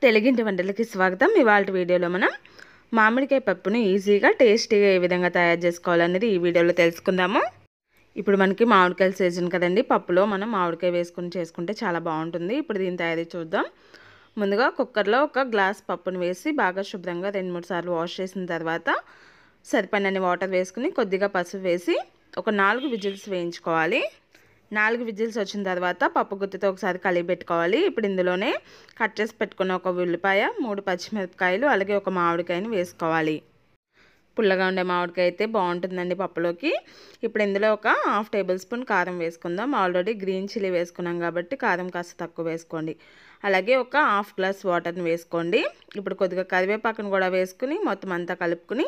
తెలుగింటి వంటలకి స్వాగతం. ఇవాళ వీడియోలో మనం మామిడికాయ పప్పును ఈజీగా టేస్టీగా ఏ విధంగా తయారు చేసుకోవాలనేది ఈ వీడియోలో తెలుసుకుందాము. ఇప్పుడు మనకి మామిడికాయల సీజన్ కదండి. పప్పులో మనం మామిడికాయ వేసుకుని చేసుకుంటే చాలా బాగుంటుంది. ఇప్పుడు దీని తయారీ చూద్దాం. ముందుగా కుక్కర్లో ఒక గ్లాస్ పప్పును వేసి బాగా శుభ్రంగా 2-3 సార్లు వాష్ చేసిన తర్వాత సరిపడినన్ని వాటర్ వేసుకుని కొద్దిగా పసుపు వేసి ఒక 4 విజిల్స్ వేయించుకోవాలి. 4 విజిల్స్ వచ్చిన తర్వాత పప్పు గుత్తితో ఒకసారి కలిపి పెట్టుకోవాలి. ఇప్పుడు ఇందులోనే కట్ చేసి పెట్టుకున్న ఒక ఉల్లిపాయ, 3 పచ్చిమిరపకాయలు, అలాగే ఒక మామిడికాయని వేసుకోవాలి. పుల్లగా ఉండే మామిడికాయ అయితే బాగుంటుందండి పప్పులోకి. ఇప్పుడు ఇందులో ఒక 1/2 టేబుల్ స్పూన్ కారం వేసుకుందాం. ఆల్రెడీ గ్రీన్ చిల్లీ వేసుకున్నాం కాబట్టి కారం కాస్త తక్కువ వేసుకోండి. అలాగే ఒక 1/2 గ్లాస్ వాటర్ని వేసుకోండి. ఇప్పుడు కొద్దిగా కరివేపాకును కూడా వేసుకుని మొత్తం అంతా కలుపుకుని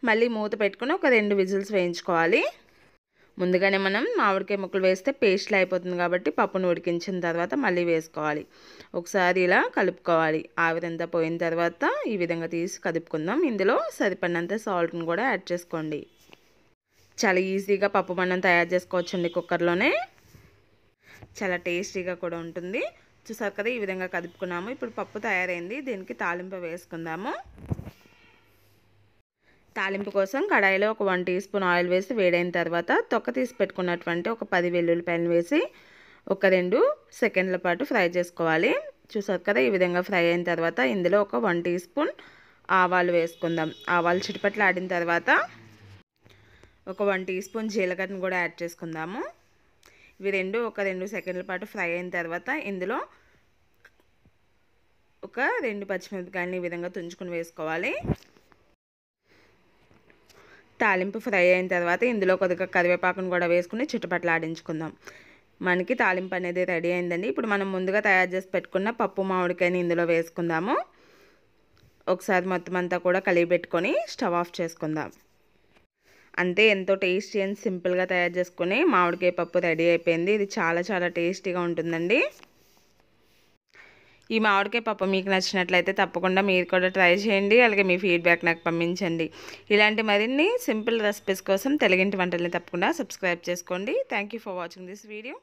మళ్ళీ మూత పెట్టుకుని ఒక 2 విజిల్స్ వేయించుకోవాలి. ముందుగానే మనం మామిడికాయ ముక్కలు వేస్తే పేస్ట్లో అయిపోతుంది కాబట్టి పప్పును ఉడికించిన తర్వాత మళ్ళీ వేసుకోవాలి. ఒకసారి ఇలా కలుపుకోవాలి. ఆవిరంతా పోయిన తర్వాత ఈ విధంగా తీసి కదుపుకుందాం. ఇందులో సరిపడినంత సాల్ట్ని కూడా యాడ్ చేసుకోండి. చాలా ఈజీగా పప్పు మనం తయారు చేసుకోవచ్చండి కుక్కర్లోనే. చాలా టేస్టీగా కూడా ఉంటుంది. చూసారు కదా, ఈ విధంగా కదుపుకున్నాము. ఇప్పుడు పప్పు తయారైంది. దీనికి తాలింపు వేసుకుందాము. తాలింపు కోసం కడాయిలో ఒక 1 టీ స్పూన్ ఆయిల్ వేసి వేడైన తర్వాత తొక్క తీసి పెట్టుకున్నటువంటి ఒక 10 వెల్లుల్లిపాయలు వేసి ఒక 2 సెకండ్ల పాటు ఫ్రై చేసుకోవాలి. చూసారు కదా, ఈ విధంగా ఫ్రై అయిన తర్వాత ఇందులో ఒక 1 టీ స్పూన్ ఆవాలు వేసుకుందాం. ఆవాలు చిటిపట్లు ఆడిన తర్వాత ఒక 1 టీ స్పూన్ జీలకర్రను కూడా యాడ్ చేసుకుందాము. ఇవి ఒక 2 సెకండ్ల పాటు ఫ్రై అయిన తర్వాత ఇందులో ఒక 2 పచ్చిమిరపకాయలని ఈ విధంగా తుంచుకుని వేసుకోవాలి. తాలింపు ఫ్రై అయిన తర్వాత ఇందులో కొద్దిగా కరివేపాకును కూడా వేసుకుని చిటపట్లాడించుకుందాం. మనకి తాలింపు అనేది రెడీ అయిందండి. ఇప్పుడు మనం ముందుగా తయారు చేసి పెట్టుకున్న పప్పు మామిడికాయని ఇందులో వేసుకుందాము. ఒకసారి మొత్తం అంతా కూడా కలిపి పెట్టుకొని స్టవ్ ఆఫ్ చేసుకుందాం. అంతే, ఎంతో టేస్టీ అండ్ సింపుల్గా తయారు చేసుకుని మామిడికాయ పప్పు రెడీ అయిపోయింది. ఇది చాలా చాలా టేస్టీగా ఉంటుందండి. ఈ మామిడికాయ పప్పు మీకు నచ్చినట్లయితే తప్పకుండా మీరు కూడా ట్రై చేయండి. అలాగే మీ ఫీడ్బ్యాక్ నాకు పంపించండి. ఇలాంటి మరిన్ని సింపుల్ రెసిపీస్ కోసం తెలుగింటి వంటల్ని తప్పకుండా సబ్స్క్రైబ్ చేసుకోండి. Thank you for watching this video.